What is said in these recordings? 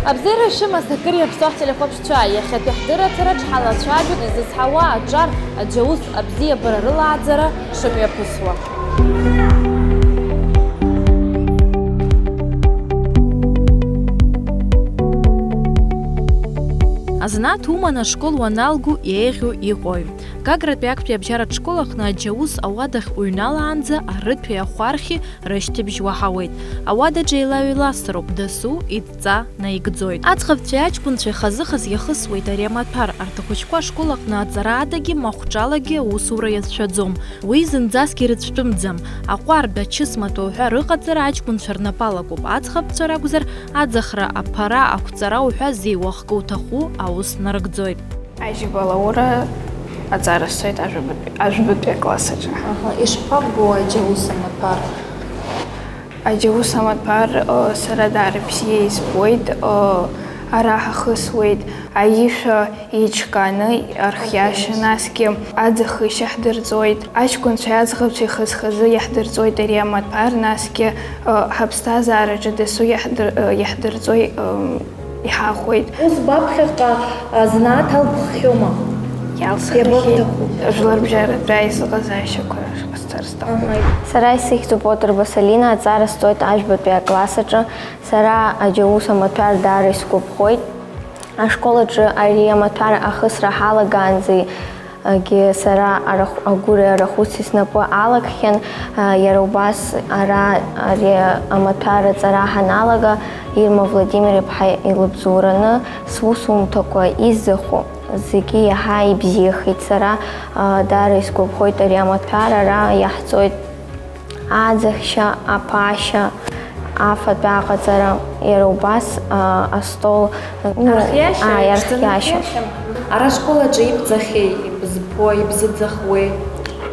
أبزر الشمس هكري بصح تلفون شاي خد يحضر ترج حالة شاجو إذا حوا أجار الجوز أبزية برر عذرة شبيه بسوا Азнат ума на школу аналгу егью игой. Как рыбяк приобжарат школах на джаус ауадах уйнала анза, а рыбя хуархи рыштибж вахауит. Ауада джейлави ластеруп дасу и ца на игдзоид. Ацхав тяч пунче хазыхаз яхысвой таремат пар артахучква школах на адзарадаги махучалаги усура ядшадзом. Уизен заски рыцштумдзам. Акварбя чисмату рыгадзарач пунчернапалагуб. Ацхав царагузар адзахра апара акуцара ухази вахкаутаху аус нарыгдзоид. Айжиба Лаура адзарасоит ажбытбе классаджа. Ишпабу аджаусамат пар? Аджаусамат пар сарадар псие избоид, араха хысуид, аиша ичканы архяши наски адзахы шахдырзоид, ачкунчай адзахыпчай хысхызы яхдырзоид ариамат пар наски хабстазараджа десу яхдырзой يحاول. وصباب خلقة زنات هالبخيومة. يالسخي. جلر بجارة برايس غزاي شكرا استرستا. سراي سيختو بوتر بسالينا زار ستويت عجبت بيا كلاسجا. سرا أجوسا متار داري سكوب خويت. أشكولجا أريا متار أخسر حالة غانزي. ги сара агуре арахусис напо алагхен ярубас ара аре аматара цараханалага Ирма Владимир Пхай Илыбзураны свусум такой иззаху зиги яхай бзихит сара дары скупхойт аре аматара ра яхцойт адзахша апаша афатбаqa цара ярубас астол архяша ара школа джип захей бзбой бздзахве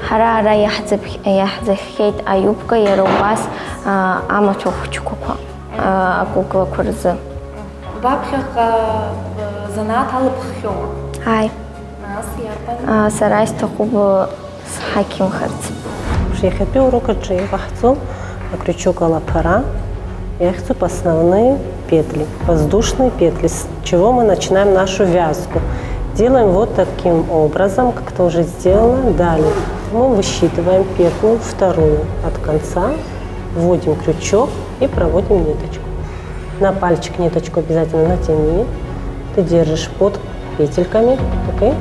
харара яхзаххейт аюбка ярубас амачухчукупа акукла курзы бабхаqa занат албхиома ай нас сарайс тахуб хаким харц Шейхапи урока джей вахцу на крючок алапара. Я хочу основные петли, воздушные петли, с чего мы начинаем нашу вязку. Делаем вот таким образом, как это уже сделано. Далее мы высчитываем петлю вторую от конца, вводим крючок и проводим ниточку. На пальчик ниточку обязательно натяни. Ты держишь под петельками. Okay?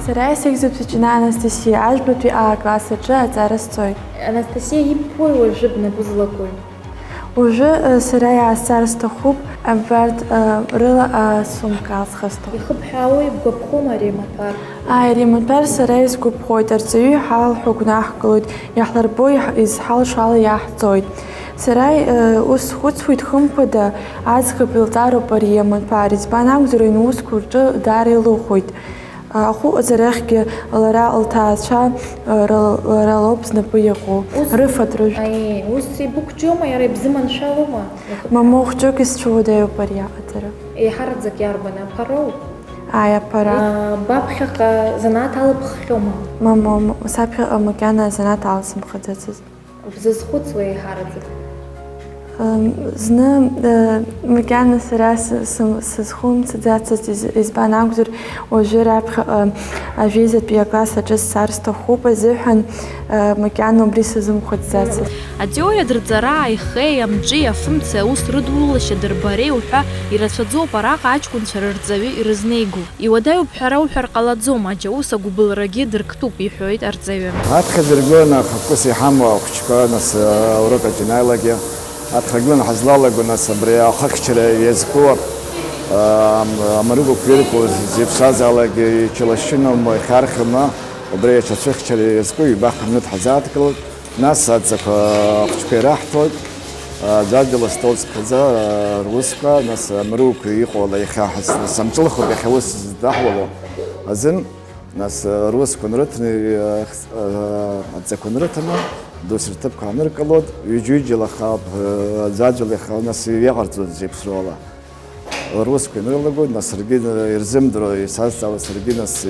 Сарай сексуальная Анастасия, аж бы ты класса G, зараз стой. Анастасия ипой уже не бузлакой. Уже сарай зараз тахуб, абард рыла сумка с хостом. يخب حاوي بقبخوما ريماتار. ريماتار سرای سکوب خویت ارتزوی حال حکناه کلید یحلر بوی از حال شال یحتوید. سرای اوس خود سوید خم پده از قبیلتارو بر ريماتار از بانام زرین اوس کرده داری لوخوید. خو ازرخ که لرا التاشا لرا لبس نبیخو رفت روش. اوسی بکجوما یا رب زمان شالوما. ما مخجوک است شو دیو بریا اتره. حرد زکیار بنا پرو. پرا. بابخک زنات على بخيوما. ماما سابق مكان زنات على سمخدتز. بزز خود سوي حرد. زنا مكان سراس سخوم سدات из банагзур уже рабх авизет биокласса just сарсто хупа зехан مكان обрисызым ходзац. Адиоя дрдзара ихей амджи функция ус рыдулашьа дырбареи уҳәа ирацәаӡоуп араҟа аҷкәынцәа рырҵаҩы ирызнеиго. Иуадаҩуп ҳәара уҳәар ҟалаӡом, аџьаус агәыбылрагьы дырктәуп, иҳәоит арҵаҩы. Аҭхадыргыланы ахақәыс иҳамоу ахәыҷқәа нас аурок аҿы инаилагьы аҭхагыланы ҳазлалаго нас абри ахәахьчара иазку амарыгақәа ирку зеиԥшазаалакгьы иҽылашьыноума ихархьома убри аҽацәыхьчара иазку ҩба-хԥаны дҳазааҭгылоит. Нас аҵақәа ахәыҷқәа ираҳҭоит. Ӡаӡәала стол зԥхьаӡа русқәа нас амарыгақәа иҟоу иахьаҳаз нас амҿылхуп иахьа ус здаҳуало азын нас русқәа нрыҭаны аҵақәа нрыҭаны дус рҭыԥқәа аныркылоит, ҩыџьа-ҩыџьала хап ӡаӡәала нас иаҟарҵоит зеиԥшроуала. русскую нылыгу, на сергина ирзимдро и состава сергина с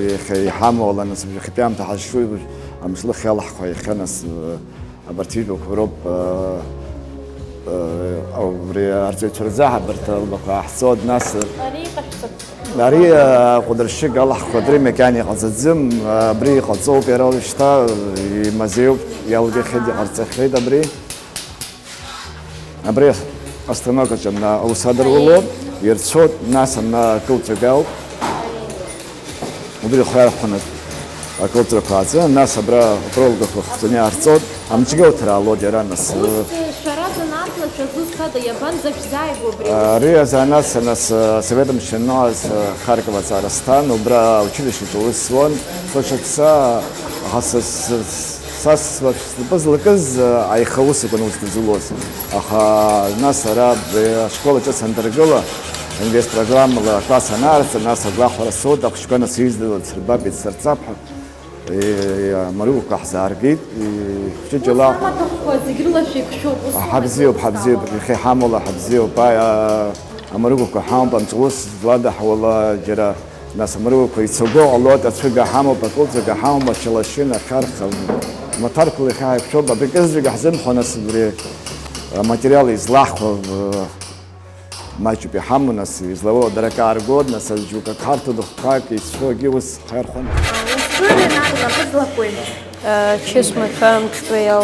хамола на хипям тахашу, амшло хелахко и хенас абартилу куроб أو أرجع رزاها برتلبق حصاد ناس ناري قدر الشق الله قدري مكاني قصدزم بري قصو بيرو شتا مزيو يودي خدي قص خيد بري أستناك جمنا أو صدر ولو يرصد ناس أن كوت جو وبري خير خنت كوت ركازة ناس برا برول دخل خطني أرصد أم تجو ترى الله جرانس Рия за нас советом Шенуаз Харькова Царстан, убра училище Тулысвон, слушаться сас позлаказ айхаусы конустизулос. Аха нас араб школа час андергола, инвест программа класса нарца, нас аглахора сода, шкона съездила цербабит серцапха. مريو كحزارجيت في جلا حبزيو بخي حامل حبزيو باي مريو كحام بنتوس واضح والله جرا ناس مريو كيسوقو الله تسوق حامل بقول تسوق حامل بشلاشين خارخ مطار كل خايف شو بقصد حزم خناس بري материал излах ماچو بحامل ناس излаво دركار год ناس جوكا карту дохак и всё гивус хайрхон Честно, там что я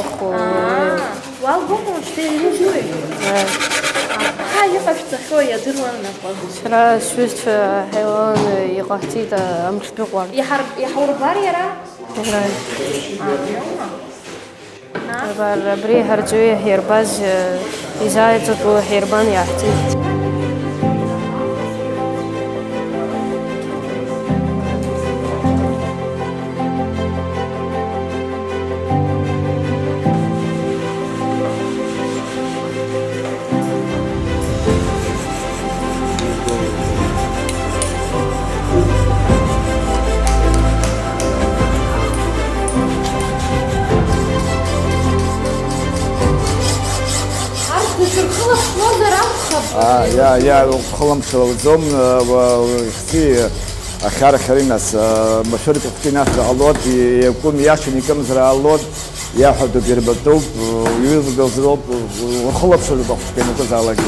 سرا سويت حيوان يقاتي دا أمر بقوان يحور باريرا بار بري هرجوي هيرباز إزاي تطو هيربان يحتي يا خلهم شلوزهم وختي أخار خريناس مشورة ختي ناس الألود يكون ياشني كم زرع الألود ياخد بيربطوب ويوز جزروب وخلهم شلوزهم كانوا كذا على كذا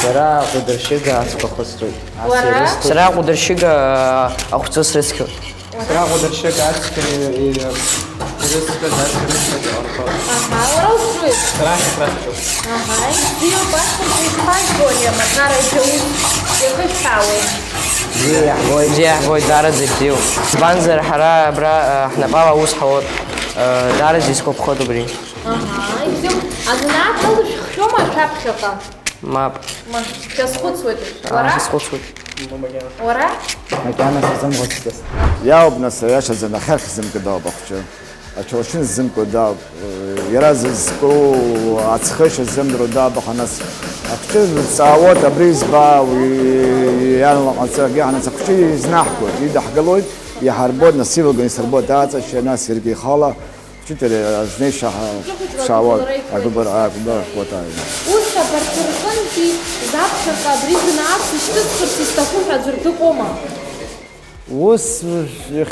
سرا قدرشيغا أتبخستوي سرا قدرشيغا أختص رزق سرا قدرشيغا أتكلم رزق سرا حفرتو جي دار زبديو بانزر حرا برا احنا بابا وس حوت دار ديسكو بخدو بري ما ورا مكانه سزم غوتس يا ابن السياش زين خير خزم كدا بخشة أشوفين زم كدا يراز زكو أتخش زم دردا بخناس أكتر ساوات أبريز با ويعني أتساقي أنا سكشي زناحكو يدا حقلوي يحاربون نصيبه قن يسربون تاعت الناس يرقي خالة شو ترى زنيش شاوات أكبر قوتاي وش برترخنتي زابشة بريز ناس تشتغل تستخدم حجر قوما وس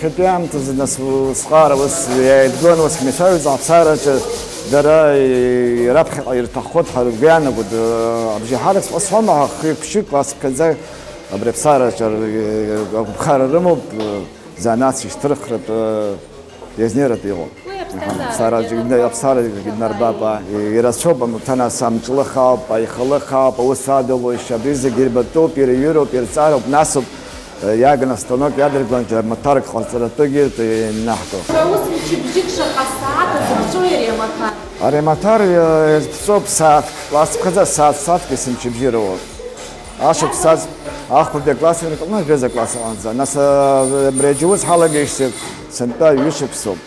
خدام تزنس صغار وس يدقون وس مثال زعصارة درا يربح يرتخد حرقيان بود بجي حالك أصلا خيب شيء قاس كذا بربصارة بخار الرمو زانات يشترك يزنيرة يغو صار جدنا أبصار جدنا ربابا يرسوب متنا سامجل خاب يخلق خاب وسادل ويشبيز جربتو بيريورو بيرسار وبناسب ياغنا ستانوك يادر بلانجر مطارق خالصرتو جيرت نحتو وصل تبجيك شقة ساعات زبطوير يا مطار أريماتار صوب ساعات كلاس كذا ساعات كيسم تبجيرو عشق ساعات آخر ده كلاس من كلنا جزء كلاس أنزا ناس بريجوز حالا جيش سنتا يوشك صوب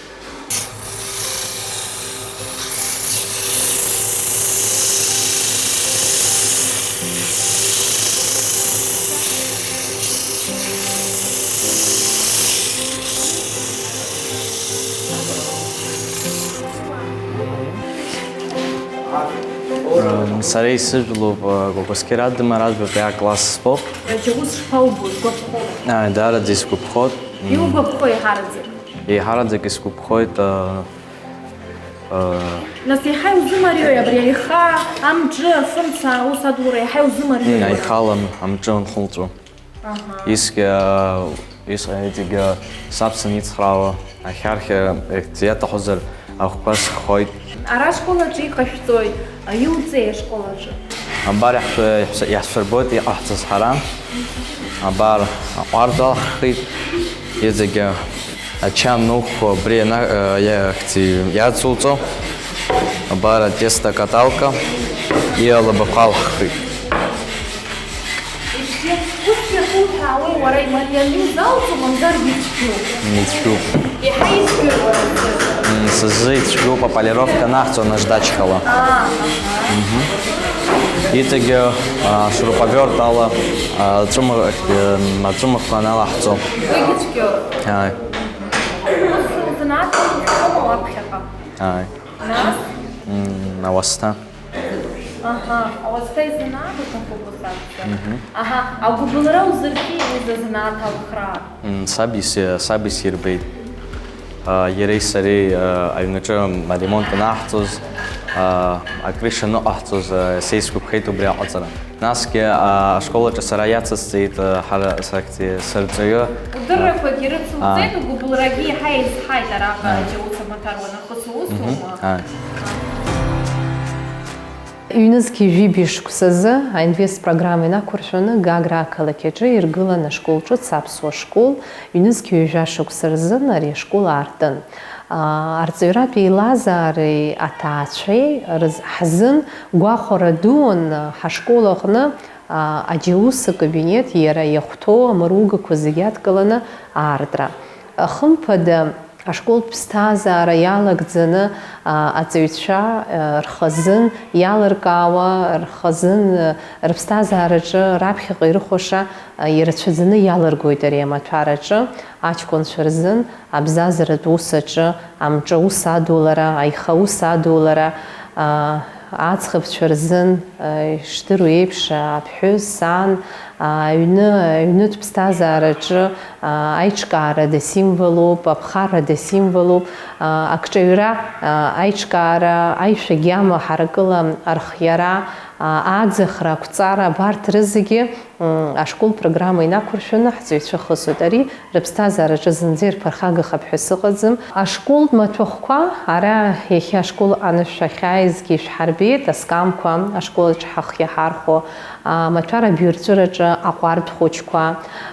Сарей сижу в Гогоскирад, Демарад, в класс спов. Джеус шпаубу, гопхо. Да, здесь купход. И у гопхо и харадзе. И Харадзик из купход. Нас я хай узымарио я бриха, амджа, фунца, усадура, я хай узымарио. Я халам, амджон хулту. Is эти сабсниц храва, ахархе, это хозер, ахпас хойт. Ара школа чи каштой, а юце школа же. Абар ясфербот и ахтас харам. Абар арда хит, езеге ачам нух брена я хти яцулцо. Абар теста каталка и алабахал хит. Ой, ворай, я не знал, что манзар Митчу. и хайскую. Сызыч группа полировка нахцо на ждачкала. И теги шуруповерт дала трумах канала хцо. Выгичкё. Ай. Знат, что лапхека. Ай. Нас? На васта. Ага, а вот стай знат, там фокусация. Ага, а губилра узырки из знат алхра. Саби сирбейт. Ерей сарей айнучо ремонт нахцоз. Акриша но ахцоз сейску хейту бля отзара. Наске школа часараяца стоит хара сакти сарцеё. Удырра погирцу зейду губилраги хайз хайдарака джоуса матарона хусусума. Юнизки жибиш кусазы, инвест программы на куршуны гагра калакеджи иргыла на школчу цапсуа школ, юнизки южашу кусарзы на ре школа артын. Арцевра пейлазары атачей, хазын гуахорадуон хашколахны аджиусы кабинет ера яхто амаруга кузыят калана ардра. Хымпада ашкол пстазара ялагдзаны ацыюча рхазын ялыркауа рхазын рпстазараҿы раԥхьаҟа ирыхәаша ирацәаӡаны иалыргоит ари амаҭәараҿы аҷкәынцәа рзын абзазаратә усаҿы амҿы ус адулара, аиха ус адулара, аӡӷабцәа рзын ишдыру еиԥш аԥҳәыс сан аҩнытә ԥсҭазаараҿы аиҿкаарада символуп, аԥхаррада символуп, акҿаҩра аиҿкаара, аишәагьама ҳаракыла архиара, аӡахра, ақәҵара абарҭ рызегьы ашкол программа инақәыршәаны ҳҵаҩцәа хысуеит. Ари рыԥсҭазаараҿы зынӡа ирԥырхагахап ҳәа сыҟаӡам. Ашкол маҭәахәқәа ара иахьа ашкол анышә ахьааизгьы ишәҳарбеит, аскамқәа ашколаҿы ҳахиаҳархәо, маҭәар абҩарҵәыраҿы аҟәардә хәыҷқәа.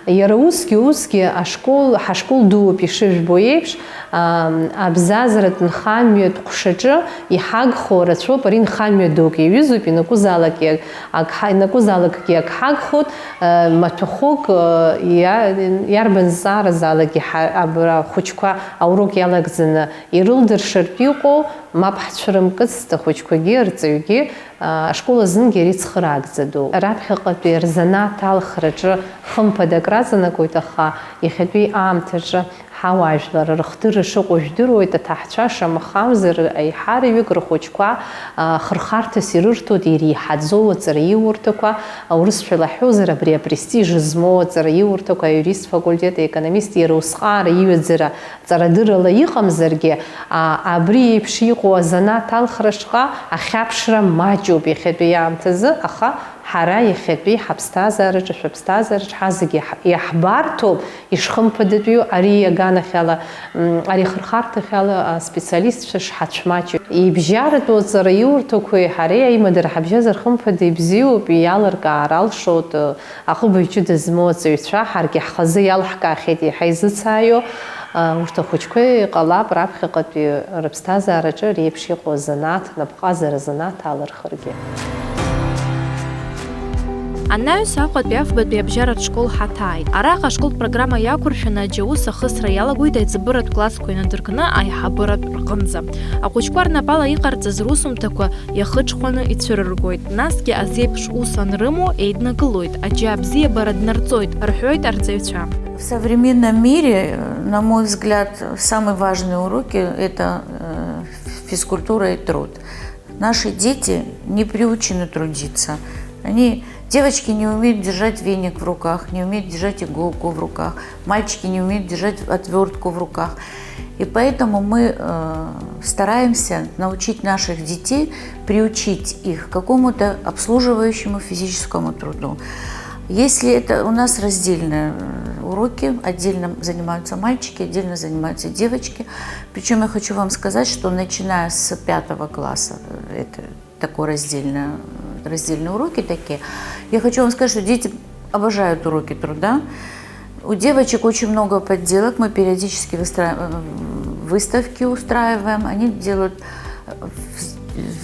Иара усгьы ҳашкол дууп ишыжәбо еиԥш, абзазаратә нхамҩатә ҟәшаҿы иҳагхо рацәоуп, ари нхамҩа дук иаҩызоуп, инакәызаалакгьы ак ҳагхот, маҭәахәык иарбан зҵааразаалакгьы абра хәыҷқәа аурок иалагӡаны ирылдыршартә иҟоу, мап ҳцәырымкыцт ахәыҷқәагьы арҵаҩгьы ашкол азынгьы ари цхыраагӡаду. Раԥхьаҟатәи рзанааҭ алхраҿы хымԥадак раҵанакуеит, аха иахьатәи аамҭаҿы ҳауаажәлар рыхдырра шыҟоу жәдыруеит, аҭаҳцәа шамахамзар аиҳараҩык рхәыҷқәа хырхарҭас ирырҭоит иреиҳаӡоу аҵара иурҭақәа, аурысшәа илаҳәозар абри апрестиж змоу аҵара иурҭақәа, аиурист факультет, аекономист иара усҟаара иҩаӡара ҵарадыррала иҟамзаргьы, абри еиԥш иҟоу азанааҭ алхраҿҟа ахьаԥшра маҷуп иахьатәи аамҭазы, аха ҳара иахьатәи ҳаԥсҭазаараҿы, шәаԥсҭазаараҿы ҳазегьы иаҳбарҭоуп ишхымԥадатәиу ари аганахьала, ари ахырхарҭахьала аспециалистцәа шҳацәмаҷу. Ибжьаратәу аҵара иурҭақәеи ҳареи аимадара ҳабжьазар хымԥада ибзиоуп, иалыркаар алшоит аҟыбаҩ ҷыда змоу аҵаҩцәа, ҳаргьы ҳхазы иалҳкаахьеит иаҳа изыцааио. Урҭ ахәыҷқәа иҟалап раԥхьаҟатәи рыԥсҭазаараҿы ари еиԥш иҟоу азанааҭ, напҟазара азанааҭ алырхыргьы. Анаҩс Аҟәатәи афбатәи абжьаратә школ ҳаҭааит. Араҟа ашкол программа иақәыршәаны аџьаус ахысра иалагоит аиҵбыратә классқәа инадыркны аиҳабыратә рҟынӡа. Ахәыҷқәа рнапала иҟарҵаз русумҭақәа иахыҽхәаны ицәырыргоит. Насгьы азеиԥш ус анрымоу еиднакылоит, аџьа абзиабара днарҵоит, рҳәоит арҵаҩцәа. В современном мире, на мой взгляд, самые важные уроки – это физкультура и труд. наши дети не приучены трудиться. Девочки не умеют держать веник в руках, не умеют держать иголку в руках, мальчики не умеют держать отвертку в руках. И поэтому мы стараемся научить наших детей, приучить их к какому-то обслуживающему физическому труду. Если это у нас раздельные уроки, отдельно занимаются мальчики, отдельно занимаются девочки. Причем я хочу вам сказать, что начиная с 5 класса, это такое раздельные уроки такие, я хочу вам сказать, что дети обожают уроки труда. У девочек очень много подделок, мы периодически выставки устраиваем, они делают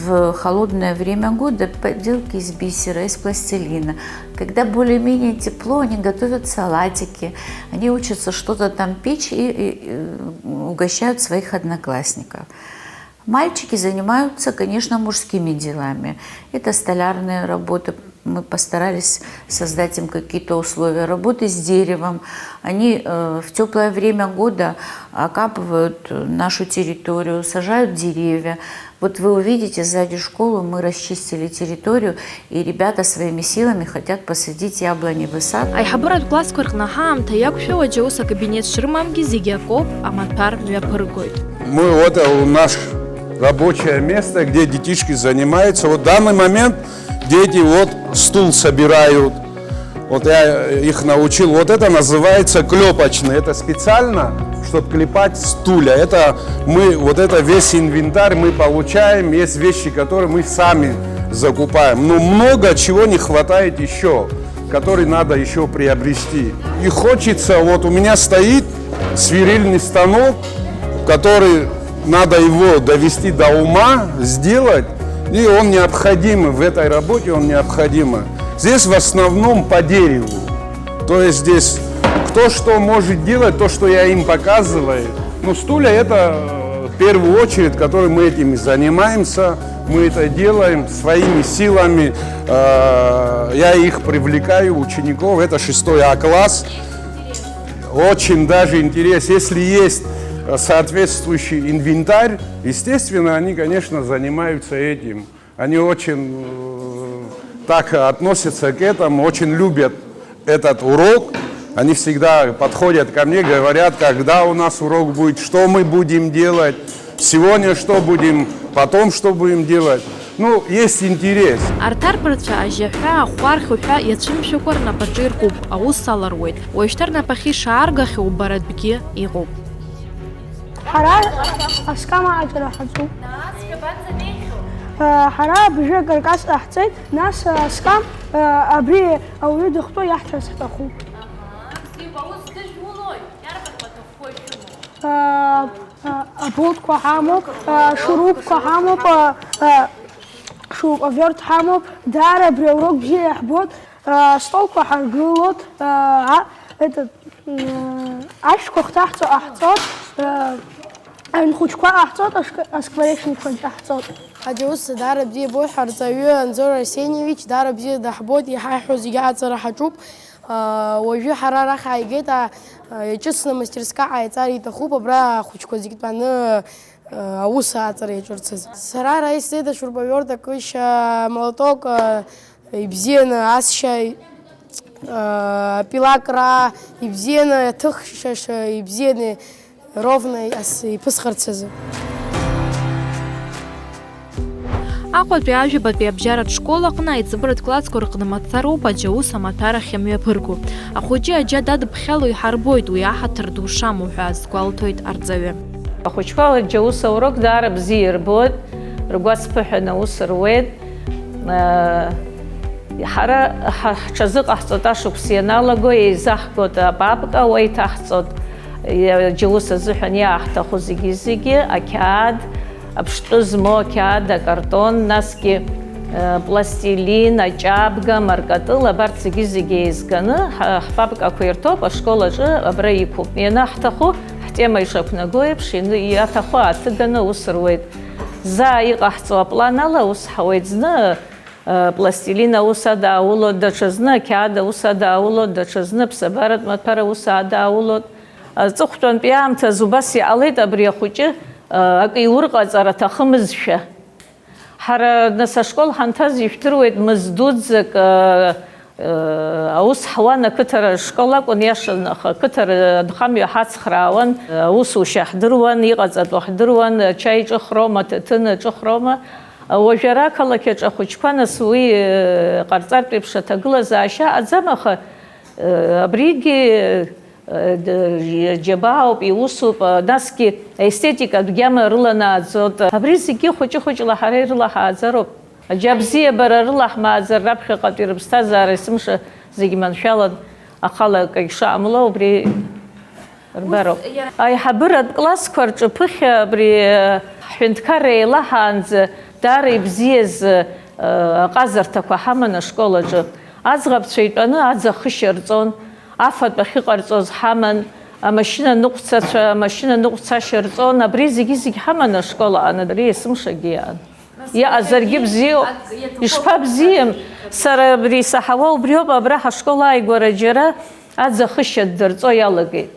в холодное время года подделки из бисера, из пластилина. Когда более-менее тепло, они готовят салатики, они учатся что-то там печь и угощают своих одноклассников. Мальчики занимаются, конечно, мужскими делами. Это столярные работы. Мы постарались создать им какие-то условия работы с деревом. Они в теплое время года окапывают нашу территорию, сажают деревья. Вот вы увидите, сзади школы мы расчистили территорию, и ребята своими силами хотят посадить яблоневый сад. Айхабурат класс куркнахам, таякфева джауса кабинет ширмамги зигякоп, аматар вяпыргойт. Мы вот у нас рабочее место, где детишки занимаются. Вот в данный момент дети вот стул собирают. Вот я их научил. Вот это называется клепочный. Это специально, чтобы клепать стулья. Это мы, вот это весь инвентарь мы получаем. Есть вещи, которые мы сами закупаем. Но много чего не хватает еще, которые надо еще приобрести. И хочется, вот у меня стоит свирельный станок, который надо его довести до ума, сделать, и он необходим, в этой работе он необходим. Здесь в основном по дереву, то есть здесь кто что может делать, то, что я им показываю. Но стулья это в первую очередь, которым мы этим занимаемся, мы это делаем своими силами, я их привлекаю, учеников, это 6 класс, очень даже интересно, если есть соответствующий инвентарь, естественно, они, конечно, занимаются этим. Они очень так относятся к этому, очень любят этот урок. Они всегда подходят ко мне, говорят, когда у нас урок будет, что мы будем делать, сегодня что будем, потом что будем делать. Ну, есть интерес. Артар протя ажеха хвархуха ятшим шукор на паджирку аус саларует. Ойштар на пахи шаргахи убарадбики игу. حرا أسكام عجلة حزو. حرا بجا قرقاس أحسن ناس أسكام أبري أو يدخلوا يحتاج تخو. أبوت كحامو شروب كحامو شو أفيرت حامو دار بريوروك بجي يحبوت ستول كحرجلوت это أشكو اختحتو أحتاج نخوشكوا أحتاج أسكبريش نخوش أحتاج. حجوز دار بدي بوي حرزاوي أنزور أرسينيويتش دار بدي دحبوت يحيحو زيجات صراحة جوب وجو حرارة خايجت يجسنا مسترسكا عيتاري تخوب برا خوشكوا زيجت بنا أوسا عطري جورتز. سرا رئيس ده شربيور تكوش молоток يبزين عسشة пилакра и бзена тыхшаш и бзены ровно и пасхарцезы. Акъуэ пиажэбэ пиабжьэрат школэ къына ицӏыбырыт класс курыкънымэцэрэу пэджэус аматарахь емыпыргу. Ахъуэджи аджа дад пхъелу ихьэрбойт уи ахьэтыр душам ухуа згуэлтойт ардзэуи. Ахъуэчква джэус урок дары бзи ирбот, рыгуэц пыхьы нэус руейт. Хара хчазык ахцота шуксианалаго изахкот папка уайт ахцот джэус зыхьын яхтаху зиги акад апштызмо акад картон наски пластилин ачабга маркатыл абар зиги изганы папка куиртоп школажы абра икуп мена ахтаху хтема ишакнагои пшины ятаху атыганы усрует за иqahцо планала усхауйцны пластилина усада улот дачазна кяда усада улот дачазна псабарат матпара усада улот цухтон пиамта зубаси алет абри хучи аки урqa цара тахмызша ҳара нас ашкол ҳантаз ижәдыруеит мыз-дуӡӡак аус ҳуан ақыҭар ашкол акәын иашан, аха ақыҭар нхамҩа ҳацхраауан, аусушьа ҳдыруан, иҟаҵатәу ҳдыруан, ачаи ҿыхроума, аҭаҭын ҿыхроума. Уажәы ара ақалақь ахәыҷқәа нас уи ҟарҵартә еиԥш аҭагылазаашьа аӡам, аха абригьы џьабаауп, иусуп, насгьы аестетикатә гьама рыланааӡоит. Абри зегьы хәыҷы-хәыҷла ҳара ирылаҳааӡароуп. Аџьабзиабара рылаҳмааӡар раԥхьаҟатәи рыԥсҭазаара есымша зегьы маншәалан ахалакагь шаамло убри рбароуп. Аиҳабыратә классқәа рҿы ԥыхьа абри ҳҳәынҭқарра еилаҳаанӡа даара ибзиаз аҟазарҭақәа ҳаман ашкол аҿы. Аӡӷабцәа итәаны аӡахышьа рҵон, афатә ахьыҟарҵоз ҳаман, амашьынаныҟәцацәа амашьынаныҟәцашьа рҵон, абри зегьы ҳаман ашкол аҟны, ари есымшагьы иаан. Иаҟазаргьы бзиоуп, ишԥабзиам, сара абри исаҳауа убриоуп, абра ҳашкол ааигәара џьара аӡахышьа ддырҵо иалагеит.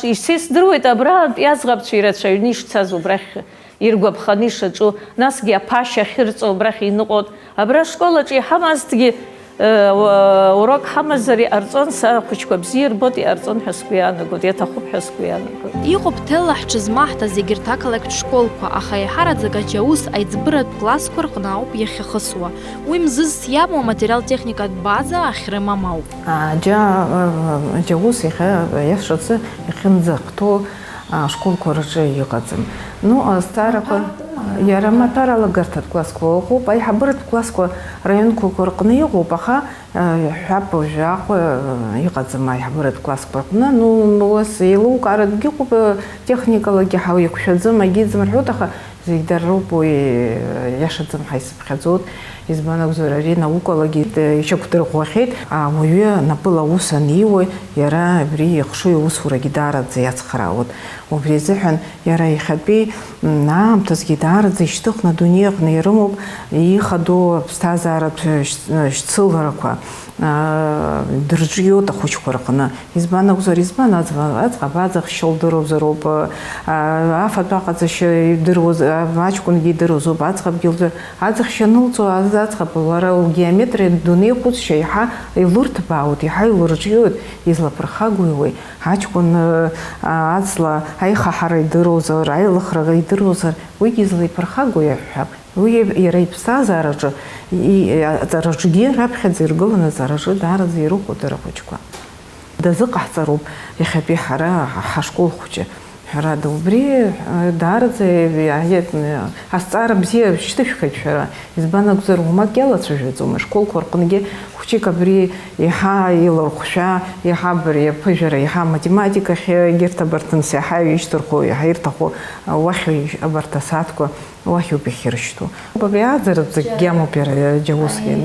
Исыздыруеит абраантә иаӡӷабцәа ирацәаҩны ишцаз убрахь иргәаԥханы ишаҿу, насгьы аԥашьа ахьырҵо убрахь иныҟәоит. Абра ашкол аҿы иҳамазҭгьы урок ҳамазар иҟарҵон, са ахәыҷқәа бзиа ирбот иҟарҵон ҳәа сгәы иаанагоит, иаҭахуп ҳәа сгәы иаанагоит. Иҟоуп ҭелла ҳҽызмаҳҭаз егьырҭ ақалақьтә школқәа, аха иаҳараӡак аџьаус аиҵбыратә классқәа рҟны ауп иахьахысуа. Уи мзызс иамоу аматериалтехникатә база ахьрымам ауп. Аџьаус иашацы иахьынӡахәҭоу ашколқәа рҿы иҟаӡам. Азҵаарақәа иара маҭәаралагарҭатә классқәа ыҟоуп, аиҳабыратә классқәа раионқәақәа рҟны иҟоуп, аха ҳәап уажәааҟа иҟаӡам аиҳабыратә классқәа рҟны. Ус еилукааратәгьы ыҟоуп, техникалагьы ҳауиқәшәаӡом, агьиӡам рҳәоит, аха зегь дарроуп уи иашаӡам ҳәа исыԥхьаӡоит. Избан акәзар, ари наукалагьы ишьақәдырӷәӷәахьеит, ауаҩы напыла аус аниуа, иара абри ихшыҩ аусурагьы даараӡа иацхраауеит. Убри азыҳәан иара иахьатәи аамҭазгьы даараӡа ишьҭыхны адунеиаҟны ирымоуп ихадоу аԥсҭазааратә шьцыларақәа. Дырҿиоит ахәыҷқәа рҟны. Избан акәзар, аӡӷаб аӡахшьа лдыруазароуп, афатә аҟаҵашьа идыруаз, аҷкәынгьы идыруазоуп, аӡӷабгьы аӡахшьа анылҵо аӡӷаб лара лгеометриа дунеихәыцшьа иаҳа илырҭбаауеит, иаҳа илырҿиоит, излаԥырхагоуи. Аҷкәын аҵла аихаҳара идыруазар, аилыхра идыруазар, уигьы излаиԥырхагои аҳәҳәап. Уи иара иԥсҭазаараҿы аҵараҿгьы раԥхьаӡа иргыланы аҵараҿы даараӡа ирықәуп дара ахәыҷқәа. Дазыҟаҳҵароуп иахьатәи ҳара ҳашкол хәыҷы. Ҳәарада, убри даараӡа азҵаара бзиа шьҭышәхеит шәара. Избан акәзар, уамак иалацәажәаӡом, ашколқәа рҟынгьы хәыҷык абри иаҳа иларҟәшәа, иаҳа абри аԥыжәара, иаҳа аматематикахь егьырҭ абарҭынс иаҳа ишьҭырху, иаҳа ирҭаху уахь абарҭ асааҭқәа уахь ауп иахьыршьҭу. Абри аӡаратәӡакгьы амоуп иара аџьаусгьы,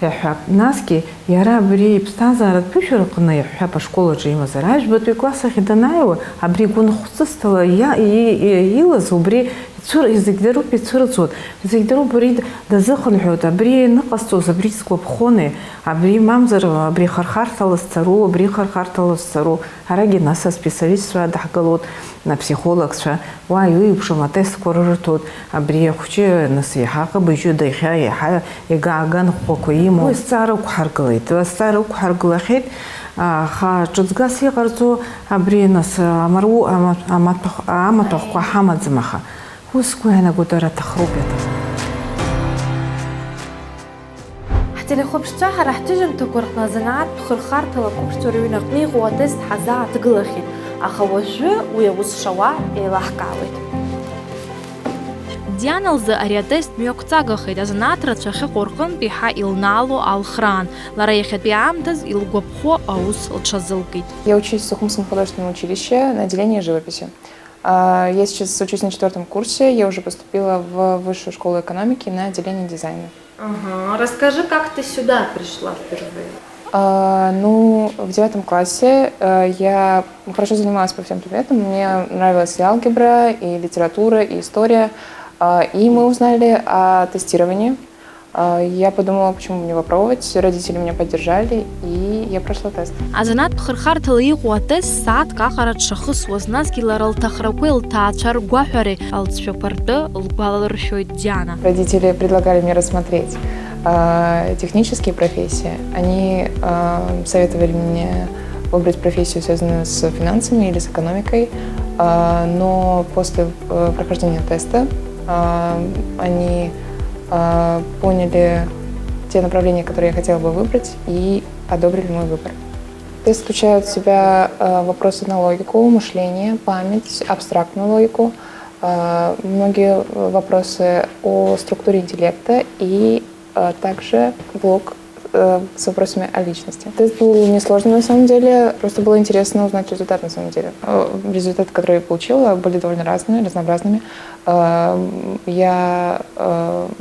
иаҳәап. Насгьы иара абри иԥсҭазааратә ԥышәа рҟны иаҳәап ашкол аҿы имазар, ажәбатәи класс ахь данааиуа, абри гәынхәҵысҭала илаз убри зегь даруп ицәырҵуеит, зегь даруп абри дазыхынҳәоит, абри ныҟасҵоз, абри сгәаԥхони, абри мамзар абри хархарҭала сцару, абри хархарҭала сцару. Арагьы нас аспециалистцәа даҳгалоит, апсихологцәа, уа иҩеиԥшым атестқәа рырҭоит, абри ахәҷы нас иаҳа ҟыбыжьыда иаҳа игааган ӷәӷәақәа имоу азҵаара ықәҳаргылеит. Азҵаара ықәҳаргылахьеит, аха ҿыҵгас иҟарҵо абри нас амаҭәахәқәа ҳамаӡам, аха ус сгәы иаанагоит ара аҭахроуп иаҭаху. Ҳтелехәаԥшцәа ҳара ҳҭыжьымҭақәа рҟны азанааҭтә хырхарҭала ақәыԥшцәа рыҩнаҟны иҟоу атест ҳазааҭгылахьеит, аха уажәы уи аус шауа еилаҳкаауеит. Диана лзы ари атест мҩақәҵагахеит, азанааҭ рацәа ахьыҟоу рҟынтә иаҳа илнаало алхраан, лара иахьатәи аамҭаз илгәаԥхо аус лҽазылкит. Я учусь в Сухумском художественном училище на отделении живописи. Я сейчас учусь на 4-м курсе, я уже поступила в высшую школу экономики на отделение дизайна. Расскажи, как ты сюда пришла впервые? В 9 классе я хорошо занималась по всем предметам, мне нравилась и алгебра, и литература, и история, и мы узнали о тестировании. Я подумала, почему бы не попробовать. Родители меня поддержали, и я прошла тест. Азанат бхырхартыл иҟоу атест сааҭк аҟара дшахысуаз, насгьы лара лҭахрақәеи лҭаацәа ргәаҳәареи алҵшәақәа ртәы лгәаларшәоит Диана. Родители предлагали мне рассмотреть технические профессии. Они советовали мне выбрать профессию, связанную с финансами или с экономикой, но после прохождения теста они поняли те направления, которые я хотела бы выбрать, и одобрили мой выбор. Тест включает в себя вопросы на логику, мышление, память, абстрактную логику, многие вопросы о структуре интеллекта и также блок с вопросами о личности. Тест был несложный на самом деле, просто было интересно узнать результат на самом деле. Результаты, которые я получила, были довольно разнообразными.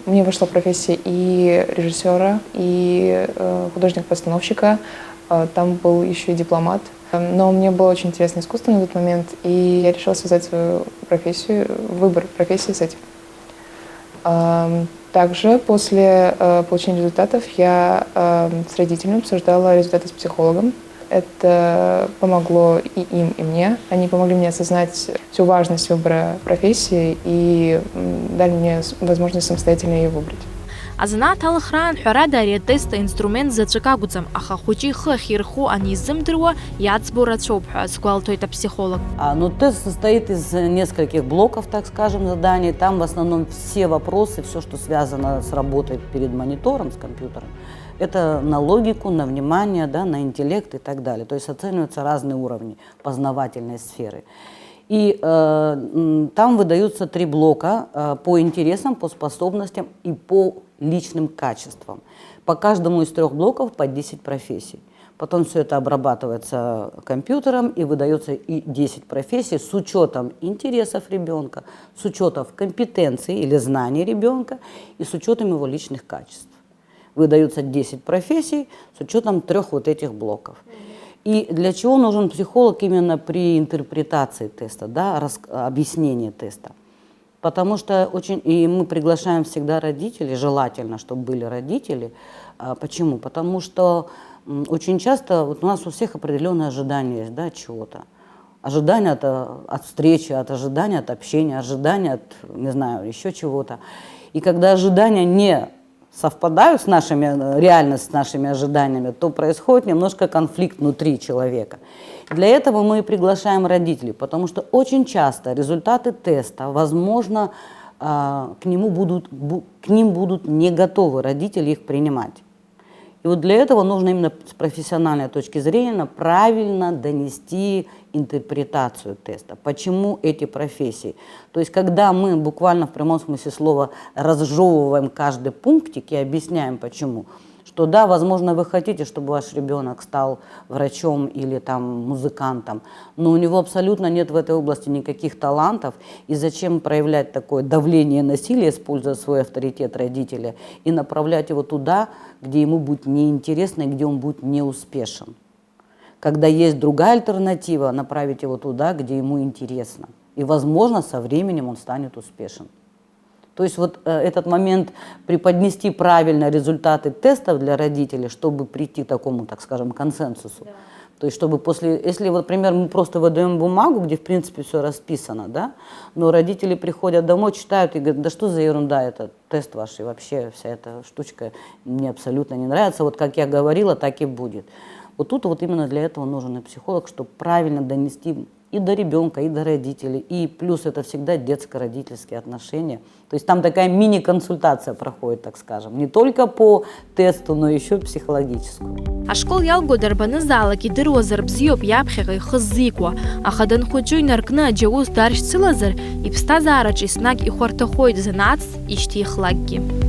Мне вышла профессия и режиссера, и художника-постановщика, там был еще и дипломат. Но мне было очень интересно искусство на тот момент, и я решила связать свою профессию, выбор профессии с этим. Также после получения результатов я с родителями обсуждала результаты с психологом. Это помогло и им, и мне. Они помогли мне осознать всю важность выбора профессии и дали мне возможность самостоятельно ее выбрать. Азанат алхраан ҳәарада ари атест аинструмент заҵәык акәӡам, аха ахәыҷы ихы ахьирхәу анизымдыруа иаӡбо рацәоуп ҳәа азгәалҭоит апсихолог. Но тест состоит из нескольких блоков, так скажем, заданий. Там в основном все вопросы, все, что связано с работой перед монитором, с компьютером, это на логику, на внимание, да, на интеллект и так далее. То есть оцениваются разные уровни познавательной сферы. И там выдаются 3 блока по интересам, по способностям и по личным качествам. По каждому из 3 блоков по 10 профессий. Потом все это обрабатывается компьютером и выдается и 10 профессий с учетом интересов ребенка, с учетом компетенций или знаний ребенка и с учетом его личных качеств. Выдаются 10 профессий с учетом 3 вот этих блоков. И для чего нужен психолог именно при интерпретации теста, да, объяснении теста? Потому что и мы приглашаем всегда родителей, желательно, чтобы были родители. Почему? Потому что очень часто вот у нас у всех определенные ожидания есть, да, от чего-то. Ожидания от встречи, ожидания от общения, ожидания от, не знаю, еще чего-то. И когда ожидания не совпадают с нашими, реальность с нашими ожиданиями, то происходит немножко конфликт внутри человека. Для этого мы и приглашаем родителей, потому что очень часто результаты теста, возможно, к ним будут не готовы родители их принимать. И вот для этого нужно именно с профессиональной точки зрения правильно донести интерпретацию теста. Почему эти профессии? То есть когда мы буквально в прямом смысле слова разжевываем каждый пунктик и объясняем почему, что да, возможно, вы хотите, чтобы ваш ребенок стал врачом или там музыкантом, но у него абсолютно нет в этой области никаких талантов, и зачем проявлять такое давление и насилие, используя свой авторитет родителя, и направлять его туда, где ему будет неинтересно и где он будет неуспешен. Когда есть другая альтернатива, направить его туда, где ему интересно. И, возможно, со временем он станет успешен. То есть вот этот момент преподнести правильно результаты тестов для родителей, чтобы прийти к такому, так скажем, консенсусу. Да. То есть чтобы после, если, вот, например, мы просто выдаем бумагу, где в принципе все расписано, да, но родители приходят домой, читают и говорят, да что за ерунда, это тест ваш, и вообще вся эта штучка мне абсолютно не нравится, вот как я говорила, так и будет. Вот тут вот именно для этого нужен и психолог, чтобы правильно донести и до ребенка, и до родителей, и плюс это всегда детско-родительские отношения. То есть там такая мини-консультация проходит, так скажем, не только по тесту, но еще и психологическую. Ашкол ялго дарбанызалак идыруазар бзиоп иаԥхьаҟа ихы ззикуа, аха данхәыҷы инаркны аџьаус даршьцылазар, иԥсҭазаараҿ еснагь ихәарҭахоит занааҭс ишьҭихлакгьы.